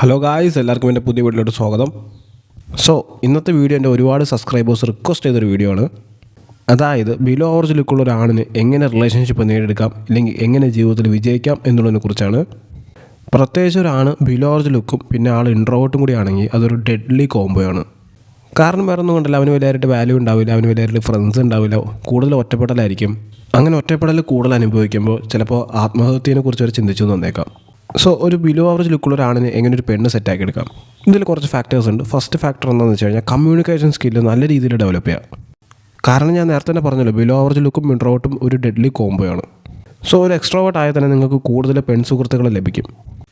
Hello guys, എല്ലാവർക്കും എൻ്റെ പുതിയ വീഡിയോയിലോട്ട് സ്വാഗതം. ഇന്നത്തെ വീഡിയോ എൻ്റെ ഒരുപാട് സബ്സ്ക്രൈബേഴ്സ് റിക്വസ്റ്റ് ചെയ്തൊരു വീഡിയോ ആണ്. അതായത് ബിലോ ആവറേജ് ലുക്കുള്ള ഒരാണിന് എങ്ങനെ റിലേഷൻഷിപ്പ് നേടിയെടുക്കാം, അല്ലെങ്കിൽ എങ്ങനെ ജീവിതത്തിൽ വിജയിക്കാം എന്നുള്ളതിനെ കുറിച്ചാണ്. പ്രത്യേകിച്ച് ഒരാണ് ബിലോ ആവറേജ് ലുക്കും പിന്നെ ആൾ ഇൻട്രോവേർട്ടും കൂടി ആണെങ്കിൽ അതൊരു ഡെഡ്ലി കോംബോയാണ്. കാരണം വേറെ ഒന്നും കൊണ്ടല്ല, അവന് വലിയായിട്ട് വാല്യൂ ഉണ്ടാവില്ല, അവന് വലിയായിട്ട് ഫ്രണ്ട്സ് ഉണ്ടാവില്ല, കൂടുതൽ ഒറ്റപ്പെടലായിരിക്കും. അങ്ങനെ ഒറ്റപ്പെടൽ കൂടുതൽ അനുഭവിക്കുമ്പോൾ ചിലപ്പോൾ ആത്മഹത്യയെ കുറിച്ച് അവർ ചിന്തിച്ചു വന്നേക്കാം. ഒരു ബിലോ ആവറേജ് ലുക്കുള്ള ഒരാണിന് എങ്ങനെ ഒരു പെണ്ണ് സെറ്റാക്കി എടുക്കാം. ഇതിൽ കുറച്ച് ഫാക്ടേഴ്സ് ഉണ്ട്. ഫസ്റ്റ് ഫാക്ടർ എന്താണെന്ന് വെച്ച് കഴിഞ്ഞാൽ കമ്മ്യൂണിക്കേഷൻ സ്കില്ല് നല്ല രീതിയിൽ ഡെവലപ്പ് ചെയ്യുക. കാരണം ഞാൻ നേരത്തെ തന്നെ പറഞ്ഞല്ലോ, ബിലോ ആവറേജ് ലുക്കും ഇൻട്രോവേർട്ടും ഒരു ഡെഡ്ലി കോംബോയാണ്. ഒരു എക്സ്ട്രോവേർട്ട് ആയാൽ തന്നെ നിങ്ങൾക്ക് കൂടുതൽ പെൺസുഹൃത്തുക്കളെ ലഭിക്കും.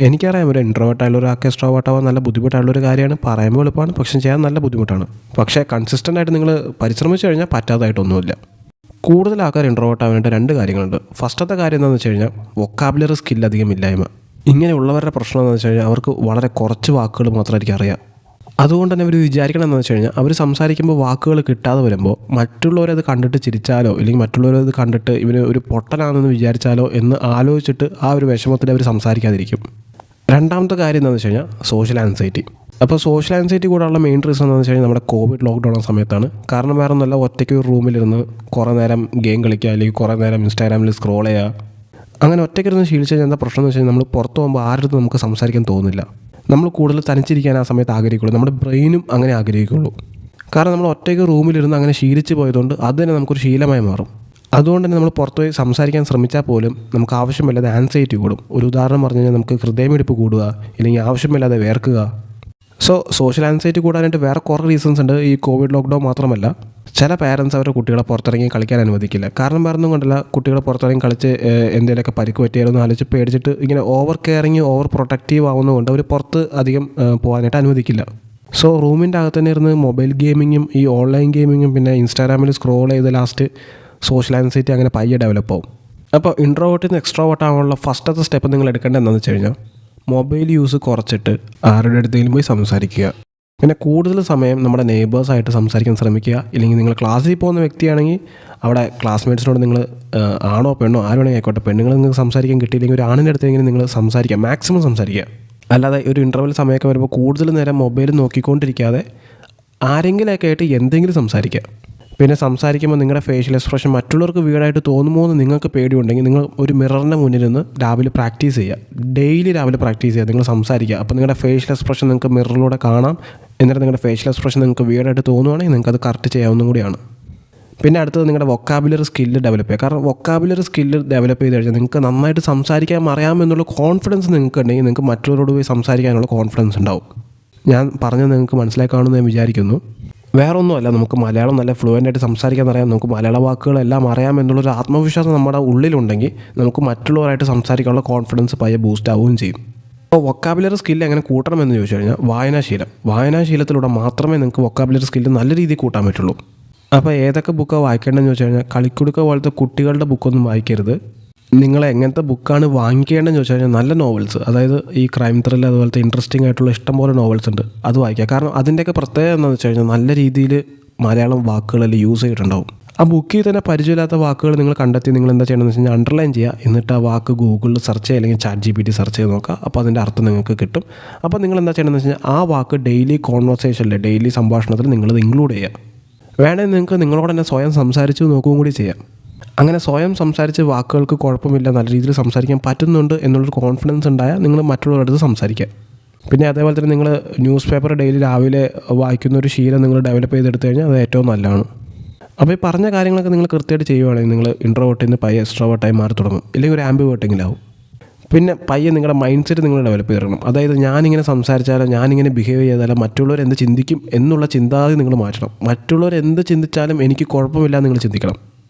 എനിക്കറിയാം, ഒരു ഇൻട്രോവേർട്ട് ആയാലും ഒരാൾക്ക് എക്സ്ട്രോവേർട്ട് ആവാൻ നല്ല ബുദ്ധിമുട്ടായുള്ളൊരു കാര്യമാണ്. പറയുമ്പോൾ എളുപ്പമാണ്, പക്ഷേ ചെയ്യാൻ നല്ല ബുദ്ധിമുട്ടാണ്. പക്ഷേ കൺസിസ്റ്റൻ്റ് ആയിട്ട് നിങ്ങൾ പരിശ്രമിച്ചു കഴിഞ്ഞാൽ പറ്റാതായിട്ടൊന്നുമില്ല. കൂടുതൽ ആൾക്കാർ ഇൻട്രോവേർട്ട് ആവാനായിട്ട് രണ്ട് കാര്യങ്ങളുണ്ട്. ഫസ്റ്റത്തെ കാര്യം എന്താണെന്ന് വെച്ച് കഴിഞ്ഞാൽ വൊക്കാബുലറി സ്കിൽ അധികം ഇല്ലായ്മ. ഇങ്ങനെയുള്ളവരുടെ പ്രശ്നം എന്താണെന്ന് വെച്ച് കഴിഞ്ഞാൽ അവർക്ക് വളരെ കുറച്ച് വാക്കുകൾ മാത്രമായിരിക്കും അറിയാം. അതുകൊണ്ട് തന്നെ അവർ വിചാരിക്കണം എന്താണെന്ന് വെച്ച് കഴിഞ്ഞാൽ അവർ സംസാരിക്കുമ്പോൾ വാക്കുകൾ കിട്ടാതെ വരുമ്പോൾ മറ്റുള്ളവരത് കണ്ടിട്ട് ചിരിച്ചാലോ അല്ലെങ്കിൽ മറ്റുള്ളവരത് കണ്ടിട്ട് ഇവന് ഒരു പൊട്ടനാണെന്ന് വിചാരിച്ചാലോ എന്ന് ആലോചിച്ചിട്ട് ആ ഒരു വിഷമത്തിൽ അവർ സംസാരിക്കാതിരിക്കും. രണ്ടാമത്തെ കാര്യം എന്താണെന്ന് വെച്ച് കഴിഞ്ഞാൽ സോഷ്യൽ ആൻസൈറ്റി. സോഷ്യൽ ആൻസൈറ്റി കൂടാനുള്ള മെയിൻ റീസൺ എന്താണെന്ന് വെച്ച് കഴിഞ്ഞാൽ നമ്മുടെ കോവിഡ് ലോക്ക്ഡൗൺ സമയത്താണ്. കാരണം വേറെ ഒന്നുമല്ല, ഒറ്റയ്ക്ക് ഒരു റൂമിലിരുന്ന് കുറേ നേരം ഗെയിം കളിക്കുക അല്ലെങ്കിൽ കുറേ നേരം ഇൻസ്റ്റാഗ്രാമിൽ സ്ക്രോൾ ചെയ്യുക. അങ്ങനെ ഒറ്റയ്ക്കിരുന്ന് ശീലിച്ച് കഴിഞ്ഞാൽ എന്താ പ്രശ്നം എന്ന് വെച്ച് കഴിഞ്ഞാൽ നമ്മൾ പുറത്ത് പോകുമ്പോൾ ആരുടെ നമുക്ക് സംസാരിക്കാൻ തോന്നില്ല. നമ്മൾ കൂടുതൽ തനിച്ചിരിക്കാൻ ആ സമയത്ത് ആഗ്രഹിക്കുള്ളൂ. നമ്മുടെ ബ്രെയിനും അങ്ങനെ ആഗ്രഹിക്കുള്ളൂ. കാരണം നമ്മൾ ഒറ്റയ്ക്ക് റൂമിലിരുന്ന് അങ്ങനെ ശീലിച്ച് പോയതുകൊണ്ട് അത് തന്നെ നമുക്കൊരു ശീലമായി മാറും. അതുകൊണ്ട് തന്നെ നമ്മൾ പുറത്തുപോയി സംസാരിക്കാൻ ശ്രമിച്ചാൽ പോലും നമുക്ക് ആവശ്യമില്ലാതെ ആൻസൈറ്റി കൂടും. ഒരു ഉദാഹരണം പറഞ്ഞു കഴിഞ്ഞാൽ നമുക്ക് ഹൃദയമിടിപ്പ് കൂടുക, അല്ലെങ്കിൽ ആവശ്യമില്ലാതെ വേർക്കുക. സോഷ്യൽ ആൻസൈറ്റി കൂടാനായിട്ട് വേറെ കുറേ റീസൺസ് ഉണ്ട്. ഈ കോവിഡ് ലോക്ക്ഡൗൺ മാത്രമല്ല, ചില പാരൻസ് അവരുടെ കുട്ടികളെ പുറത്തിറങ്ങി കളിക്കാൻ അനുവദിക്കില്ല. കാരണം വേറെ ഒന്നും കൊണ്ടല്ല, കുട്ടികളെ പുറത്തിറങ്ങി കളിച്ച് എന്തെങ്കിലുമൊക്കെ പരിക്ക് പറ്റിയാലൊന്നും ആലോചിച്ച് പേടിച്ചിട്ട് ഇങ്ങനെ ഓവർ കെയറിങ് ഓവർ പ്രൊട്ടക്റ്റീവ് ആവുന്നതുകൊണ്ട് അവർ പുറത്ത് അധികം പോകാനായിട്ട് അനുവദിക്കില്ല. റൂമിൻ്റെ അകത്ത് തന്നെ ഇരുന്ന് മൊബൈൽ ഗെയിമിങ്ങും ഈ ഓൺലൈൻ ഗെയിമിങ്ങും പിന്നെ ഇൻസ്റ്റാഗ്രാമിൽ സ്ക്രോൾ ചെയ്ത് ലാസ്റ്റ് സോഷ്യൽ ആൻസൈറ്റി അങ്ങനെ പയ്യെ ഡെവലപ്പ് ആവും. ഇൻട്രോവേർട്ടിൽ നിന്ന് എക്സ്ട്രോവേർട്ട് ആവാനുള്ള ഫസ്റ്റത്തെ സ്റ്റെപ്പ് നിങ്ങൾ എടുക്കേണ്ടത് എന്താണെന്ന് വെച്ച് കഴിഞ്ഞാൽ മൊബൈൽ യൂസ് കുറച്ചിട്ട് ആരുടെ അടുത്തെങ്കിലും പോയി സംസാരിക്കുക. പിന്നെ കൂടുതൽ സമയം നമ്മുടെ നെയ്ബേഴ്സായിട്ട് സംസാരിക്കാൻ ശ്രമിക്കുക. ഇല്ലെങ്കിൽ നിങ്ങൾ ക്ലാസ്സിൽ പോകുന്ന വ്യക്തിയാണെങ്കിൽ അവിടെ ക്ലാസ്മേറ്റ്സിനോട് നിങ്ങൾ ആണോ പെണ്ണോ ആരുവാണെങ്കിൽ ആയിക്കോട്ടെ, പെണ്ണുങ്ങൾ നിങ്ങൾക്ക് സംസാരിക്കാൻ കിട്ടിയില്ലെങ്കിൽ ഒരു ആണിൻ്റെ അടുത്തെങ്കിലും നിങ്ങൾ സംസാരിക്കുക, മാക്സിമം സംസാരിക്കുക. അല്ലാതെ ഒരു ഇൻ്റർവെൽ സമയമൊക്കെ വരുമ്പോൾ കൂടുതൽ നേരം മൊബൈൽ നോക്കിക്കൊണ്ടിരിക്കാതെ ആരെങ്കിലുമൊക്കെ ആയിട്ട് എന്തെങ്കിലും സംസാരിക്കുക. പിന്നെ സംസാരിക്കുമ്പോൾ നിങ്ങളുടെ ഫേഷ്യൽ എക്സ്പ്രഷൻ മറ്റുള്ളവർക്ക് വീടായിട്ട് തോന്നുമോ എന്ന് നിങ്ങൾക്ക് പേടിയുണ്ടെങ്കിൽ നിങ്ങൾ ഒരു മിററിൻ്റെ മുന്നിൽ നിന്ന് രാവിലെ പ്രാക്ടീസ് ചെയ്യുക. ഡെയിലി രാവിലെ പ്രാക്ടീസ് ചെയ്യുക, നിങ്ങൾ സംസാരിക്കുക. അപ്പോൾ നിങ്ങളുടെ ഫേഷ്യൽ എക്സ്പ്രഷൻ നിങ്ങൾക്ക് മിററിലൂടെ കാണാം. എന്നിട്ട് നിങ്ങളുടെ ഫേഷ്യൽ എക്സ്പ്രഷൻ നിങ്ങൾക്ക് വീടായിട്ട് തോന്നുവാണെങ്കിൽ നിങ്ങൾക്ക് അത് കറക്റ്റ് ചെയ്യാവുന്നതും കൂടിയാണ്. പിന്നെ അടുത്തത് നിങ്ങളുടെ വൊക്കാബുലറി സ്കില്ല് ഡെവലപ്പ് ചെയ്യുക. കാരണം വൊക്കാബുലറി സ്കില്ല് ഡെവലപ്പ് ചെയ്ത് കഴിഞ്ഞാൽ നിങ്ങൾക്ക് നന്നായിട്ട് സംസാരിക്കാൻ അറിയാമെന്നുള്ള കോൺഫിഡൻസ് നിങ്ങൾക്ക് ഉണ്ടെങ്കിൽ നിങ്ങൾക്ക് മറ്റുള്ളവരോട് പോയി സംസാരിക്കാനുള്ള കോൺഫിഡൻസ് ഉണ്ടാവും. ഞാൻ പറഞ്ഞത് നിങ്ങൾക്ക് മനസ്സിലാക്കാമെന്ന് ഞാൻ വിചാരിക്കുന്നു. വേറെ ഒന്നുമല്ല, നമുക്ക് മലയാളം നല്ല ഫ്ലുവൻ്റായിട്ട് സംസാരിക്കാൻ അറിയാം, നമുക്ക് മലയാള വാക്കുകളെല്ലാം അറിയാം എന്നുള്ളൊരു ആത്മവിശ്വാസം നമ്മുടെ ഉള്ളിലുണ്ടെങ്കിൽ നമുക്ക് മറ്റുള്ളവരായിട്ട് സംസാരിക്കാനുള്ള കോൺഫിഡൻസ് പയ്യെ ബൂസ്റ്റ് ആവുകയും ചെയ്യും. വൊക്കാബുലറി സ്കില്ല് എങ്ങനെ കൂട്ടണമെന്ന് ചോദിച്ചു കഴിഞ്ഞാൽ വായനാശീലത്തിലൂടെ മാത്രമേ നിങ്ങൾക്ക് വൊക്കാബുലറി സ്കില്ല് നല്ല രീതിയിൽ കൂട്ടാൻ പറ്റുള്ളൂ. ഏതൊക്കെ ബുക്കാണ് വായിക്കേണ്ടതെന്ന് ചോദിച്ചു കഴിഞ്ഞാൽ കളിക്കുടുക്ക പോലത്തെ കുട്ടികളുടെ ബുക്കൊന്നും വായിക്കരുത്. നിങ്ങൾ എങ്ങനത്തെ ബുക്കാണ് വാങ്ങിക്കേണ്ടതെന്ന് ചോദിച്ചു കഴിഞ്ഞാൽ നല്ല നോവൽസ്, അതായത് ഈ ക്രൈം ത്രില്ലർ അതുപോലത്തെ ഇൻട്രസ്റ്റിംഗ് ആയിട്ടുള്ള ഇഷ്ടംപോലെ നോവൽസ് ഉണ്ട്, അത് വായിക്കുക. കാരണം അതിൻ്റെയൊക്കെ പ്രത്യേകത എന്താണെന്ന് വെച്ച് കഴിഞ്ഞാൽ നല്ല രീതിയിൽ മലയാളം വാക്കുകളെല്ലാം യൂസ് ചെയ്തിട്ടുണ്ടാവും. ആ ബുക്കിൽ തന്നെ പരിചയമില്ലാത്ത വാക്കുകൾ നിങ്ങൾ കണ്ടെത്തി നിങ്ങൾ എന്താ ചെയ്യണമെന്ന് വെച്ച് കഴിഞ്ഞാൽ അണ്ടർലൈൻ ചെയ്യുക. എന്നിട്ട് ആ വാക്ക് ഗൂഗിളിൽ സെർച്ച് ചെയ്യുക അല്ലെങ്കിൽ ChatGPT സെർച്ച് ചെയ്ത് നോക്കുക. അപ്പോൾ അതിൻ്റെ അർത്ഥം നിങ്ങൾക്ക് കിട്ടും. അപ്പോൾ നിങ്ങൾ എന്താ ചെയ്യണമെന്ന് വെച്ച് കഴിഞ്ഞാൽ ആ വാക്ക് ഡെയിലി കോൺവെർസേഷനിൽ ഡെയിലി സംഭാഷണത്തിൽ നിങ്ങളത് ഇൻക്ലൂഡ് ചെയ്യുക. വേണമെങ്കിൽ നിങ്ങൾക്ക് നിങ്ങളോട് തന്നെ സ്വയം സംസാരിച്ച് നോക്കുകയും കൂടി ചെയ്യാം. അങ്ങനെ സ്വയം സംസാരിച്ച് വാക്കുകൾക്ക് കുഴപ്പമില്ല, നല്ല രീതിയിൽ സംസാരിക്കാൻ പറ്റുന്നുണ്ട് എന്നുള്ളൊരു കോൺഫിഡൻസ് ഉണ്ടായാൽ നിങ്ങൾ മറ്റുള്ളവരുടെ അടുത്ത് സംസാരിക്കുക. പിന്നെ അതേപോലെ തന്നെ നിങ്ങൾ ന്യൂസ് പേപ്പർ ഡെയിലി രാവിലെ വായിക്കുന്ന ഒരു ശീലം നിങ്ങൾ ഡെവലപ്പ് ചെയ്തെടുത്തു കഴിഞ്ഞാൽ അത് ഏറ്റവും നല്ലതാണ്. ഈ പറഞ്ഞ കാര്യങ്ങളൊക്കെ നിങ്ങൾ കൃത്യമായിട്ട് ചെയ്യുവാണെങ്കിൽ നിങ്ങൾ ഇൻട്രോവേർട്ടിൽ നിന്ന് പയ്യെ എക്സ്ട്രോവേർട്ടായി മാറി തുടങ്ങും, ഇല്ലെങ്കിൽ ഒരു ആംബിവേർട്ടെങ്കിലാവും. പിന്നെ പയ്യെ നിങ്ങളുടെ മൈൻഡ് സെറ്റ് നിങ്ങൾ ഡെവലപ്പ് ചെയ്തിടണം. അതായത് ഞാനിങ്ങനെ സംസാരിച്ചാലോ ഞാനിങ്ങനെ ബിഹേവ് ചെയ്താലോ മറ്റുള്ളവർ എന്ത് ചിന്തിക്കും എന്നുള്ള ചിന്താഗതി നിങ്ങൾ മാറ്റണം. മറ്റുള്ളവർ എന്ത് ചിന്തിച്ചാലും എനിക്ക് കുഴപ്പമില്ല നിങ്ങൾ ചിന്തിക്കണം.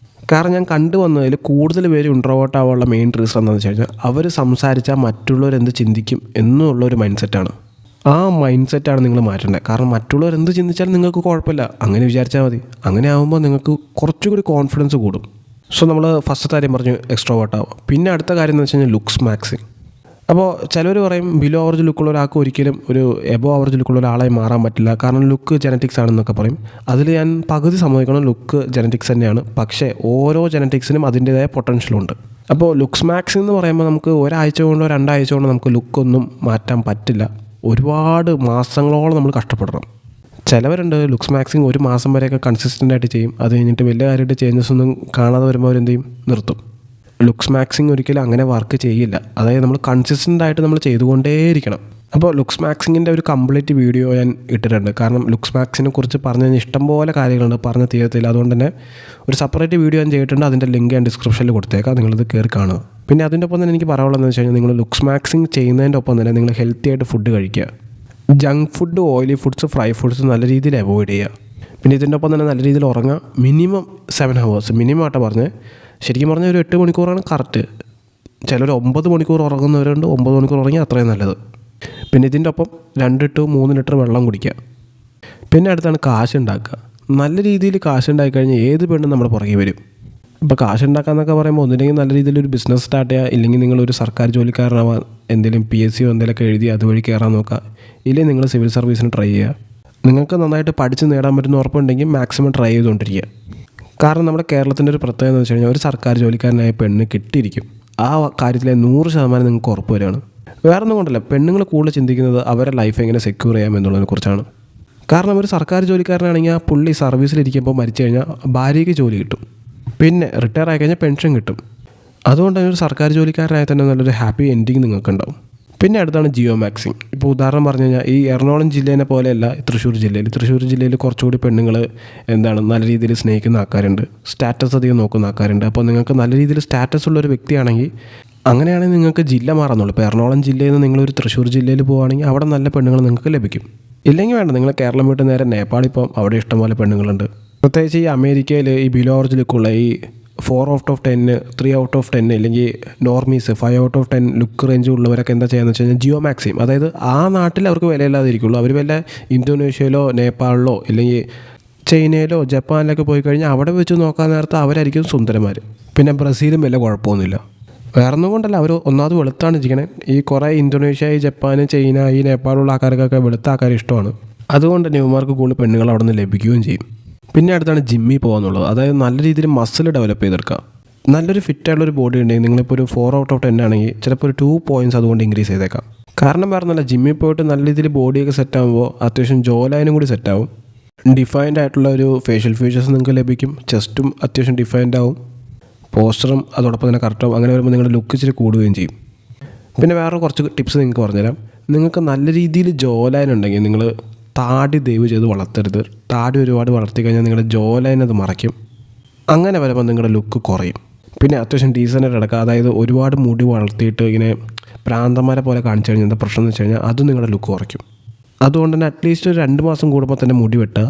കാരണം ഞാൻ കണ്ടുവന്നതിൽ കൂടുതൽ പേര് ഇൻട്രോവേർട്ട് ആവാനുള്ള മെയിൻ റീസൺ എന്താണെന്ന് വെച്ച് കഴിഞ്ഞാൽ അവർ സംസാരിച്ചാൽ മറ്റുള്ളവർ എന്ത് ചിന്തിക്കും എന്നുള്ളൊരു മൈൻഡ് സെറ്റാണ്. ആ മൈൻഡ് സെറ്റാണ് നിങ്ങൾ മാറ്റേണ്ടത്. കാരണം മറ്റുള്ളവർ എന്ത് ചിന്തിച്ചാലും നിങ്ങൾക്ക് കുഴപ്പമില്ല, അങ്ങനെ വിചാരിച്ചാൽ മതി. അങ്ങനെ ആകുമ്പോൾ നിങ്ങൾക്ക് കുറച്ചുകൂടി കോൺഫിഡൻസ് കൂടും. നമ്മൾ ഫസ്റ്റത്തെ കാര്യം പറഞ്ഞു എക്സ്ട്രോവേർട്ട് ആവും. പിന്നെ അടുത്ത കാര്യം എന്ന് വെച്ച് കഴിഞ്ഞാൽ ലുക്സ് മാക്സിങ്. ചിലർ പറയും ബിലോ ആവറേജ് ലുക്കുള്ള ഒരാൾക്ക് ഒരിക്കലും ഒരു എബോ ആവറേജ് ലുക്കുള്ള ഒരാളായി മാറാൻ പറ്റില്ല, കാരണം ലുക്ക് ജെനറ്റിക്സ് ആണെന്നൊക്കെ പറയും. അതിൽ ഞാൻ പകുതി സമ്മതിക്കണം, ലുക്ക് ജെനറ്റിക്സ് തന്നെയാണ്. പക്ഷേ ഓരോ ജെനറ്റിക്സിനും അതിൻ്റേതായ പൊട്ടൻഷ്യലുണ്ട്. ലുക്സ് മാക്സിങ് എന്ന് പറയുമ്പോൾ നമുക്ക് ഒരാഴ്ച കൊണ്ടോ 2 ആഴ്ച കൊണ്ടോ നമുക്ക് ലുക്കൊന്നും മാറ്റാൻ പറ്റില്ല. ഒരുപാട് മാസങ്ങളോളം നമ്മൾ കഷ്ടപ്പെടണം. ചിലവരുണ്ട് ലുക്സ് മാക്സിങ് ഒരു മാസം വരെയൊക്കെ കൺസിസ്റ്റൻ്റായിട്ട് ചെയ്യും. അത് കഴിഞ്ഞിട്ട് വലിയ കാര്യമായിട്ട് ചേഞ്ചസ് ഒന്നും കാണാതെ വരുമ്പോൾ അവരെന്ത് ചെയ്യും, നിർത്തും. ലുക്സ് മാക്സിങ് ഒരിക്കലും അങ്ങനെ വർക്ക് ചെയ്യില്ല. അതായത് നമ്മൾ കൺസിസ്റ്റൻ്റായിട്ട് നമ്മൾ ചെയ്തുകൊണ്ടേയിരിക്കണം. അപ്പോൾ ലുക്സ് മാക്സിങ്ങിൻ്റെ ഒരു കംപ്ലീറ്റ് വീഡിയോ ഞാൻ ഇട്ടിട്ടുണ്ട്. കാരണം ലുക്സ് മാക്സിനെ കുറിച്ച് പറഞ്ഞു കഴിഞ്ഞാൽ ഇഷ്ടംപോലെ കാര്യങ്ങളുണ്ട്, പറഞ്ഞ തീരത്തില്ല. അതുകൊണ്ട് തന്നെ ഒരു സെപ്പറേറ്റ് വീഡിയോ ഞാൻ ചെയ്തിട്ടുണ്ട്. അതിൻ്റെ ലിങ്ക് ഞാൻ ഡിസ്ക്രിപ്ഷനിൽ കൊടുത്തേക്കാം, നിങ്ങളിത് കയറി കാണുക. പിന്നെ അതിൻ്റെ ഒപ്പം തന്നെ എനിക്ക് പറയാനുള്ളതെന്ന് വെച്ച് കഴിഞ്ഞാൽ നിങ്ങൾ ലുക്സ് മാക്സിങ് ചെയ്യുന്നതിൻ്റെ ഒപ്പം തന്നെ നിങ്ങൾ ഹെൽത്തി ആയിട്ട് ഫുഡ് കഴിക്കുക. Junk food, oily foods, fry foods നല്ല രീതിയിൽ അവോയ്ഡ് ചെയ്യുക. പിന്നെ ഇതിൻ്റെ ഒപ്പം തന്നെ നല്ല രീതിയിൽ ഉറങ്ങുക. മിനിമം 7 hours മിനിമം ആയിട്ട് പറഞ്ഞ്, ശരിക്കും പറഞ്ഞാൽ ഒരു 8 മണിക്കൂറാണ് കറക്റ്റ്. ചിലർ 9 മണിക്കൂർ ഉറങ്ങുന്നവരുണ്ട്. 9 മണിക്കൂർ ഉറങ്ങി അത്രയും നല്ലത്. പിന്നെ ഇതിൻ്റെ ഒപ്പം 2 to 3 ലിറ്റർ വെള്ളം കുടിക്കുക. പിന്നെ അടുത്താണ് കാശ് ഉണ്ടാക്കുക. നല്ല രീതിയിൽ കാശ് ഉണ്ടാക്കി കഴിഞ്ഞാൽ ഏത് പെണ്ണും നമ്മുടെ പുറകെ വരും. ഇപ്പോൾ കാശ് ഉണ്ടാക്കാമെന്നൊക്കെ പറയുമ്പോൾ ഒന്നില്ലെങ്കിൽ നല്ല രീതിയിലൊരു ബിസിനസ് സ്റ്റാർട്ട് ചെയ്യുക, ഇല്ലെങ്കിൽ നിങ്ങളൊരു സർക്കാർ ജോലിക്കാരനാവാൻ എന്തെങ്കിലും PSC എന്തെങ്കിലുമൊക്കെ എഴുതി അതുവഴി കയറാൻ നോക്കുക, ഇല്ലെങ്കിൽ നിങ്ങൾ സിവിൽ സർവീസിന് ട്രൈ ചെയ്യുക. നിങ്ങൾക്ക് നന്നായിട്ട് പഠിച്ച് നേടാൻ പറ്റുന്ന ഉറപ്പുണ്ടെങ്കിൽ മാക്സിമം ട്രൈ ചെയ്തുകൊണ്ടിരിക്കുക. കാരണം നമ്മുടെ കേരളത്തിൻ്റെ ഒരു പ്രത്യേകത എന്ന് വെച്ച് കഴിഞ്ഞാൽ ഒരു സർക്കാർ ജോലിക്കാരനായ പെണ്ണ് കിട്ടിയിരിക്കും. ആ കാര്യത്തിലെ 100% നിങ്ങൾക്ക് ഉറപ്പ് വരികയാണ്. വേറെ ഒന്നും കൊണ്ടല്ല, പെണ്ണുങ്ങൾ കൂടുതൽ ചിന്തിക്കുന്നത് അവരുടെ ലൈഫ് എങ്ങനെ സെക്യൂർ ചെയ്യാം എന്നുള്ളതിനെ കുറിച്ചാണ്. കാരണം ഒരു സർക്കാർ ജോലിക്കാരനാണെങ്കിൽ ആ പുള്ളി സർവീസിലിരിക്കുമ്പോൾ മരിച്ചു കഴിഞ്ഞാൽ ഭാര്യയ്ക്ക് ജോലി കിട്ടും, പിന്നെ റിട്ടയർ ആയി കഴിഞ്ഞാൽ പെൻഷൻ കിട്ടും. അതുകൊണ്ട് തന്നെ ഒരു സർക്കാർ ജോലിക്കാരനായി തന്നെ നല്ലൊരു ഹാപ്പി എൻഡിങ് നിങ്ങൾക്കുണ്ടാവും. പിന്നെ അടുത്താണ് ജിയോ മാക്സിങ്. ഇപ്പോൾ ഉദാഹരണം പറഞ്ഞു കഴിഞ്ഞാൽ ഈ എറണാകുളം ജില്ലേനെ പോലെയല്ല തൃശ്ശൂർ ജില്ലയിൽ കുറച്ചുകൂടി പെണ്ണുങ്ങൾ നല്ല രീതിയിൽ സ്നേഹിക്കുന്ന ആൾക്കാരുണ്ട്, സ്റ്റാറ്റസ് അധികം നോക്കുന്ന ആൾക്കാരുണ്ട്. അപ്പോൾ നിങ്ങൾക്ക് നല്ല രീതിയിൽ സ്റ്റാറ്റസ് ഉള്ളൊരു വ്യക്തിയാണെങ്കിൽ അങ്ങനെയാണെങ്കിൽ നിങ്ങൾക്ക് ജില്ല മാറാന്നുള്ളൂ. ഇപ്പോൾ എറണാകുളം ജില്ലയിൽ നിന്ന് നിങ്ങളൊരു തൃശ്ശൂർ ജില്ലയിൽ പോവുകയാണെങ്കിൽ അവിടെ നല്ല പെണ്ണുങ്ങൾ നിങ്ങൾക്ക് ലഭിക്കും. ഇല്ലെങ്കിൽ വേണ്ട, നിങ്ങൾ കേരളം വിട്ട് നേരെ നേപ്പാളിൽ പോകും, അവിടെ ഇഷ്ടംപോലെ പെണ്ണുങ്ങളുണ്ട്. പ്രത്യേകിച്ച് ഈ അമേരിക്കയിൽ ഈ ബിലോ ഓവർജ് ലുക്കുള്ള ഈ 4 out of 10, 3 out of 10 അല്ലെങ്കിൽ നോർമീസ് 5 out of 10 ലുക്ക് റേഞ്ച് ഉള്ളവരൊക്കെ എന്താ ചെയ്യുന്നത് വെച്ച് കഴിഞ്ഞാൽ ജിയോ മാക്സിം. അതായത് ആ നാട്ടിൽ അവർക്ക് വിലയില്ലാതിരിക്കുള്ളൂ. അവർ വല്ല ഇന്തോനേഷ്യയിലോ നേപ്പാളിലോ അല്ലെങ്കിൽ ചൈനയിലോ ജപ്പാനിലൊക്കെ പോയി കഴിഞ്ഞാൽ അവിടെ വെച്ച് നോക്കാൻ നേരത്തെ അവരായിരിക്കും സുന്ദരന്മാർ. പിന്നെ ബ്രസീലും വലിയ കുഴപ്പമൊന്നുമില്ല. വേറെ ഒന്നും കൊണ്ടല്ല, അവർ ഒന്നാമത് വെളുത്താണ് ഇരിക്കണേ. ഈ കുറേ ഇന്തോനേഷ്യ, ഈ ജപ്പാൻ, ചൈന, ഈ നേപ്പാളുള്ള ആൾക്കാർക്കൊക്കെ വെളുത്ത ആൾക്കാർ ഇഷ്ടമാണ്. അതുകൊണ്ട് തന്നെ ഇവന്മാർക്ക് കൂടുതൽ പെണ്ണുങ്ങൾ അവിടെ നിന്ന് ലഭിക്കുകയും ചെയ്യും. പിന്നെ അടുത്താണ് ജിമ്മിൽ പോകാന്നുള്ളത്. അതായത് നല്ല രീതിയിൽ മസിൽ ഡെവലപ്പ് ചെയ്തെടുക്കുക. നല്ലൊരു ഫിറ്റായിട്ടുള്ളൊരു ബോഡി ഉണ്ടെങ്കിൽ നിങ്ങളിപ്പോൾ ഒരു 4 out of 10 ആണെങ്കിൽ ചിലപ്പോൾ ഒരു 2 points അതുകൊണ്ട് ഇൻക്രീസ് ചെയ്തേക്കാം. കാരണം വേറെ നല്ല ജിമ്മിൽ പോയിട്ട് നല്ല രീതിയിൽ ബോഡിയൊക്കെ സെറ്റ് ആകുമ്പോൾ അത്യാവശ്യം ജോ ലൈനും കൂടി സെറ്റാവും. ഡിഫൈൻഡ് ആയിട്ടുള്ള ഒരു ഫേഷ്യൽ ഫീച്ചേഴ്സ് നിങ്ങൾക്ക് ലഭിക്കും. ചെസ്റ്റും അത്യാവശ്യം ഡിഫൈൻഡ് ആവും, പോസ്റ്ററും അതോടൊപ്പം തന്നെ കറക്റ്റാവും. അങ്ങനെ വരുമ്പോൾ നിങ്ങളുടെ ലുക്ക് ഇച്ചിരി കൂടുകയും ചെയ്യും. പിന്നെ വേറെ കുറച്ച് ടിപ്സ് നിങ്ങൾക്ക് പറഞ്ഞുതരാം. നിങ്ങൾക്ക് നല്ല രീതിയിൽ ജോ ലൈൻ ഉണ്ടെങ്കിൽ നിങ്ങൾ താടി ദയവ് ചെയ്ത് വളർത്തരുത്. താടി ഒരുപാട് വളർത്തി കഴിഞ്ഞാൽ നിങ്ങളുടെ ജോ ലൈൻ അത് മറയ്ക്കും. അങ്ങനെ വരുമ്പോൾ നിങ്ങളുടെ ലുക്ക് കുറയും. പിന്നെ അത്യാവശ്യം ഡീസൻ്റായിട്ട് കിടക്കുക. അതായത് ഒരുപാട് മുടി വളർത്തിയിട്ട് ഇങ്ങനെ പ്രാന്തന്മാരെ പോലെ കാണിച്ചു കഴിഞ്ഞാൽ എന്താ പ്രശ്നം എന്ന് വെച്ച് കഴിഞ്ഞാൽ അത് നിങ്ങളുടെ ലുക്ക് കുറയ്ക്കും. അതുകൊണ്ട് തന്നെ അറ്റ്ലീസ്റ്റ് ഒരു 2 മാസം കൂടുമ്പോൾ തന്നെ മുടി വെട്ടുക.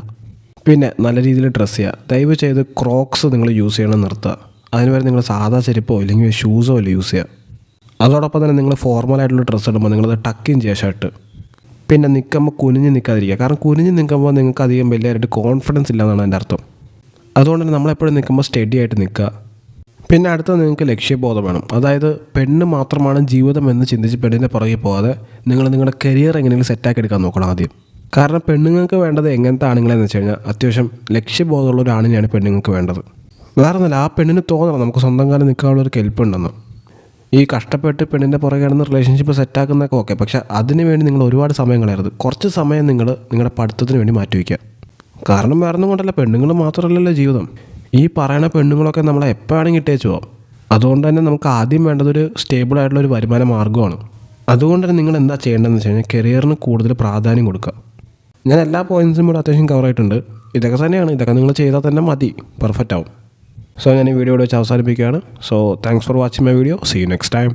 പിന്നെ നല്ല രീതിയിൽ ഡ്രസ്സ് ചെയ്യുക. ദയവ് ചെയ്ത് ക്രോക്സ് നിങ്ങൾ യൂസ് ചെയ്യണം നിർത്തുക. അതിന് വരെ നിങ്ങൾ സാധാ ചെരുപ്പോ ഇല്ലെങ്കിൽ ഷൂസോ അല്ല യൂസ് ചെയ്യുക. അതോടൊപ്പം തന്നെ നിങ്ങൾ ഫോർമലായിട്ടുള്ള ഡ്രസ്സ് ഇടുമ്പോൾ നിങ്ങളത് ടക്കിൻ ചെയ്യുക ഷർട്ട്. പിന്നെ നിൽക്കുമ്പോൾ കുനിഞ്ഞ് നിൽക്കാതിരിക്കുക. കാരണം കുനിഞ്ഞ് നിൽക്കുമ്പോൾ നിങ്ങൾക്ക് അധികം വലിയതായിട്ട് കോൺഫിഡൻസ് ഇല്ലയെന്നാണ് എൻ്റെ അർത്ഥം. അതുകൊണ്ട് തന്നെ നമ്മളെപ്പോഴും നിൽക്കുമ്പോൾ സ്റ്റഡി ആയിട്ട് നിൽക്കുക. പിന്നെ അടുത്തത് നിങ്ങൾക്ക് ലക്ഷ്യബോധം വേണം. അതായത് പെണ്ണ് മാത്രമാണ് ജീവിതം എന്ന് ചിന്തിച്ച് പെണ്ണിൻ്റെ പുറകെ പോകാതെ നിങ്ങൾ നിങ്ങളുടെ കരിയർ എങ്ങനെയെങ്കിലും സെറ്റാക്കി എടുക്കാൻ നോക്കണം ആദ്യം. കാരണം പെണ്ണുങ്ങൾക്ക് വേണ്ടത് എങ്ങനത്തെ ആണുങ്ങളെന്ന് വെച്ച് കഴിഞ്ഞാൽ അത്യാവശ്യം ലക്ഷ്യബോധമുള്ള ഒരു ആണിനെയാണ് പെണ്ണുങ്ങൾക്ക് വേണ്ടത്. വേറെ ഒന്നുമില്ല, ആ പെണ്ണിന് തോന്നണം നമുക്ക് സ്വന്തം കാലം നിൽക്കാനുള്ളൊരു കെൽപ്പുണ്ടെന്ന്. ഈ കഷ്ടപ്പെട്ട് പെണ്ണിൻ്റെ പുറകെ കിടന്ന് റിലേഷൻഷിപ്പ് സെറ്റാക്കുന്നതൊക്കെ ഓക്കെ, പക്ഷേ അതിന് വേണ്ടി നിങ്ങൾ ഒരുപാട് സമയം കളയരുത്. കുറച്ച് സമയം നിങ്ങൾ നിങ്ങളുടെ പഠിത്തത്തിന് വേണ്ടി മാറ്റി വയ്ക്കുക. കാരണം വേറെ ഒന്നും കൊണ്ടല്ല, പെണ്ണുങ്ങൾ മാത്രമല്ലല്ലോ ജീവിതം. ഈ പറയുന്ന പെണ്ണുങ്ങളൊക്കെ നമ്മളെ എപ്പോഴാണെങ്കിൽ ഇട്ടേച്ച് പോകാം. അതുകൊണ്ട് തന്നെ നമുക്ക് ആദ്യം വേണ്ടതൊരു സ്റ്റേബിൾ ആയിട്ടുള്ളൊരു വരുമാന മാർഗ്ഗമാണ്. അതുകൊണ്ട് തന്നെ നിങ്ങൾ എന്താ ചെയ്യേണ്ടതെന്ന് വെച്ച് കഴിഞ്ഞാൽ കരിയറിന് കൂടുതൽ പ്രാധാന്യം കൊടുക്കുക. ഞാൻ എല്ലാ പോയിൻറ്റ്സും ഇവിടെ അത്യാവശ്യം കവറായിട്ടുണ്ട്. ഇതൊക്കെ തന്നെയാണ്, ഇതൊക്കെ നിങ്ങൾ ചെയ്താൽ തന്നെ മതി, പെർഫെക്റ്റ് ആവും. സോ ഞാൻ ഈ വീഡിയോ വെച്ച് അവസാനിപ്പിക്കുകയാണ്. So thanks for watching my video. See you next time.